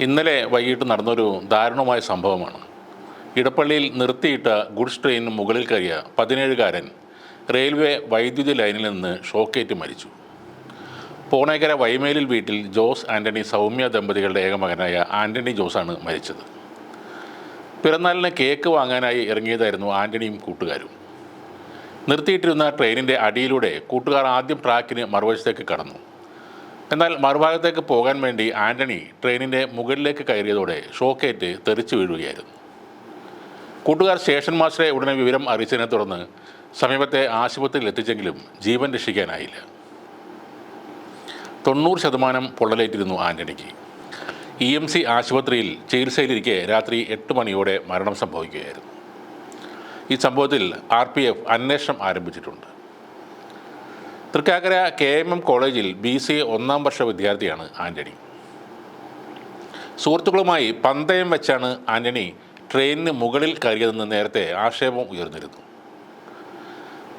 ഇന്നലെ വൈകിട്ട് നടന്നൊരു ദാരുണമായ സംഭവമാണ്. ഇടപ്പള്ളിയിൽ നിർത്തിയിട്ട ഗുഡ്സ് ട്രെയിനിന് മുകളിൽ കയറിയ 17കാരൻ റെയിൽവേ വൈദ്യുതി ലൈനിൽ നിന്ന് ഷോക്കേറ്റ് മരിച്ചു. പോണേക്കര വൈമേലിൽ വീട്ടിൽ ജോസ് ആൻ്റണി സൗമ്യ ദമ്പതികളുടെ ഏകമകനായ ആൻ്റണി ജോസാണ് മരിച്ചത്. പിറന്നാളിന് കേക്ക് വാങ്ങാനായി ഇറങ്ങിയതായിരുന്നു ആൻ്റണിയും കൂട്ടുകാരും. നിർത്തിയിട്ടിരുന്ന ട്രെയിനിൻ്റെ അടിയിലൂടെ കൂട്ടുകാർ ആദ്യം ട്രാക്കിന് മറുവശത്തേക്ക് കടന്നു. എന്നാൽ മറുഭാഗത്തേക്ക് പോകാൻ വേണ്ടി ആൻ്റണി ട്രെയിനിൻ്റെ മുകളിലേക്ക് കയറിയതോടെ ഷോക്കേറ്റ് തെറിച്ചു വീഴുകയായിരുന്നു. കൂട്ടുകാർ സ്റ്റേഷൻ മാസ്റ്ററെ ഉടനെ വിവരം അറിയിച്ചതിനെ തുടർന്ന് സമീപത്തെ ആശുപത്രിയിൽ എത്തിച്ചെങ്കിലും ജീവൻ രക്ഷിക്കാനായില്ല. 90% പൊള്ളലേറ്റിരുന്നു ആൻ്റണിക്ക്. EMC ആശുപത്രിയിൽ ചികിത്സയിലിരിക്കെ രാത്രി 8 മണിയോടെ മരണം സംഭവിക്കുകയായിരുന്നു. ഈ സംഭവത്തിൽ RPF അന്വേഷണം ആരംഭിച്ചിട്ടുണ്ട്. തൃക്കാക്കര KMM കോളേജിൽ BCA 1ാം വർഷ വിദ്യാർത്ഥിയാണ് ആൻ്റണി. സുഹൃത്തുക്കളുമായി പന്തയം വെച്ചാണ് ആൻ്റണി ട്രെയിനിന് മുകളിൽ കയറിയതെന്ന് നേരത്തെ ആക്ഷേപം ഉയർന്നിരുന്നു.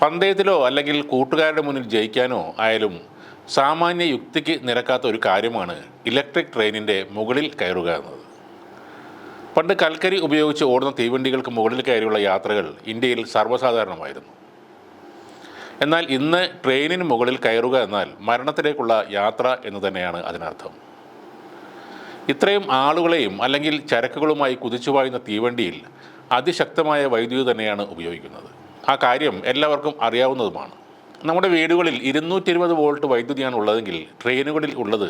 പന്തയത്തിലോ അല്ലെങ്കിൽ കൂട്ടുകാരുടെ മുന്നിൽ ജയിക്കാനോ ആയാലും സാമാന്യ യുക്തിക്ക് നിരക്കാത്ത ഒരു കാര്യമാണ് ഇലക്ട്രിക് ട്രെയിനിൻ്റെ മുകളിൽ കയറുക എന്നത്. പണ്ട് കൽക്കരി ഉപയോഗിച്ച് ഓടുന്ന തീവണ്ടികൾക്ക് മുകളിൽ കയറിയുള്ള യാത്രകൾ ഇന്ത്യയിൽ സർവ്വസാധാരണമായിരുന്നു. എന്നാൽ ഇന്ന് ട്രെയിനിന് മുകളിൽ കയറുക എന്നാൽ മരണത്തിലേക്കുള്ള യാത്ര എന്ന് തന്നെയാണ് അതിനർത്ഥം. ഇത്രയും ആളുകളെയും അല്ലെങ്കിൽ ചരക്കുകളുമായി കുതിച്ചുപായുന്ന തീവണ്ടിയിൽ അതിശക്തമായ വൈദ്യുതി തന്നെയാണ് ഉപയോഗിക്കുന്നത്. ആ കാര്യം എല്ലാവർക്കും അറിയാവുന്നതുമാണ്. നമ്മുടെ വീടുകളിൽ 220 വോൾട്ട് വൈദ്യുതിയാണ് ഉള്ളതെങ്കിൽ ട്രെയിനുകളിൽ ഉള്ളത്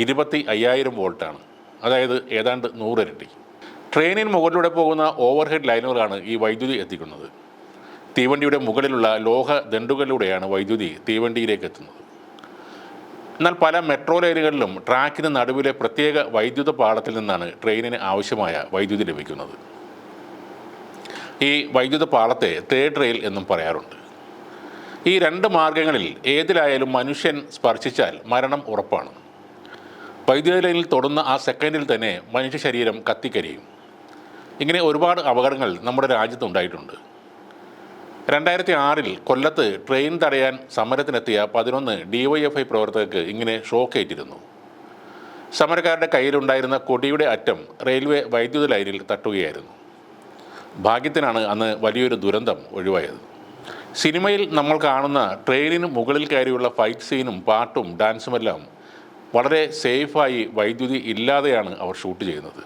25,000 വോൾട്ടാണ്. അതായത് ഏതാണ്ട് 100 ഇരട്ടി. ട്രെയിനിന് മുകളിലൂടെ പോകുന്ന ഓവർഹെഡ് ലൈനുകളാണ് ഈ വൈദ്യുതി എത്തിക്കുന്നത്. തീവണ്ടിയുടെ മുകളിലുള്ള ലോഹ ദണ്ഡുകളിലൂടെയാണ് വൈദ്യുതി തീവണ്ടിയിലേക്ക് എത്തുന്നത്. എന്നാൽ പല മെട്രോ ലൈനുകളിലും ട്രാക്കിന് നടുവിലെ പ്രത്യേക വൈദ്യുത പാളത്തിൽ നിന്നാണ് ട്രെയിനിന് ആവശ്യമായ വൈദ്യുതി ലഭിക്കുന്നത്. ഈ വൈദ്യുത പാളത്തെ തേർഡ് റെയിൽ എന്നും പറയാറുണ്ട്. ഈ 2 മാർഗങ്ങളിൽ ഏതിലായാലും മനുഷ്യൻ സ്പർശിച്ചാൽ മരണം ഉറപ്പാണ്. വൈദ്യുത ലൈനിൽ തൊടുന്ന ആ സെക്കൻഡിൽ തന്നെ മനുഷ്യ ശരീരം കത്തിക്കരിയും. ഇങ്ങനെ ഒരുപാട് അപകടങ്ങൾ നമ്മുടെ രാജ്യത്തുണ്ടായിട്ടുണ്ട്. 2006 കൊല്ലത്ത് ട്രെയിൻ തടയാൻ സമരത്തിനെത്തിയ 11 DYFI പ്രവർത്തകർക്ക് ഇങ്ങനെ ഷോക്കേറ്റിരുന്നു. സമരക്കാരുടെ കയ്യിലുണ്ടായിരുന്ന കൊടിയുടെ അറ്റം റെയിൽവേ വൈദ്യുത ലൈനിൽ തട്ടുകയായിരുന്നു. ഭാഗ്യത്തിനാണ് അന്ന് വലിയൊരു ദുരന്തം ഒഴിവായത്. സിനിമയിൽ നമ്മൾ കാണുന്ന ട്രെയിനിന് മുകളിൽ കയറിയുള്ള ഫൈറ്റ് സീനും പാട്ടും ഡാൻസുമെല്ലാം വളരെ സേഫായി വൈദ്യുതി ഇല്ലാതെയാണ് അവർ ഷൂട്ട് ചെയ്യുന്നത്.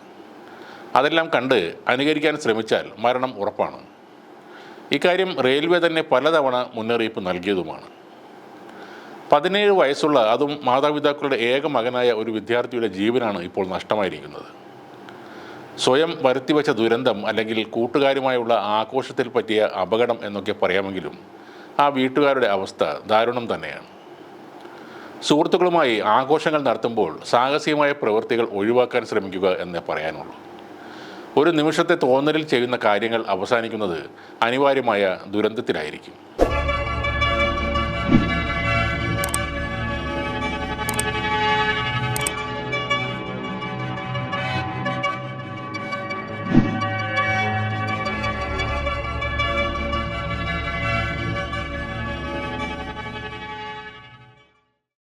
അതെല്ലാം കണ്ട് അനുകരിക്കാൻ ശ്രമിച്ചാൽ മരണം ഉറപ്പാണ്. ഇക്കാര്യം റെയിൽവേ തന്നെ പലതവണ മുന്നറിയിപ്പ് നൽകിയതുമാണ്. 17 വയസ്സുള്ള അതും മാതാപിതാക്കളുടെ ഏക മകനായ ഒരു വിദ്യാർത്ഥിയുടെ ജീവനാണ് ഇപ്പോൾ നഷ്ടമായിരിക്കുന്നത്. സ്വയം വരുത്തിവെച്ച ദുരന്തം അല്ലെങ്കിൽ കൂട്ടുകാരുമായുള്ള ആഘോഷത്തിൽ പറ്റിയ അപകടം എന്നൊക്കെ പറയാമെങ്കിലും ആ വീട്ടുകാരുടെ അവസ്ഥ ദാരുണം തന്നെയാണ്. സുഹൃത്തുക്കളുമായി ആഘോഷങ്ങൾ നടത്തുമ്പോൾ സാഹസികമായ പ്രവൃത്തികൾ ഒഴിവാക്കാൻ ശ്രമിക്കുക എന്നേ പറയാനുള്ളൂ. ഒരു നിമിഷത്തെ തോന്നലിൽ ചെയ്യുന്ന കാര്യങ്ങൾ അവസാനിക്കുന്നത് അനിവാര്യമായ ദുരന്തത്തിലായിരിക്കും.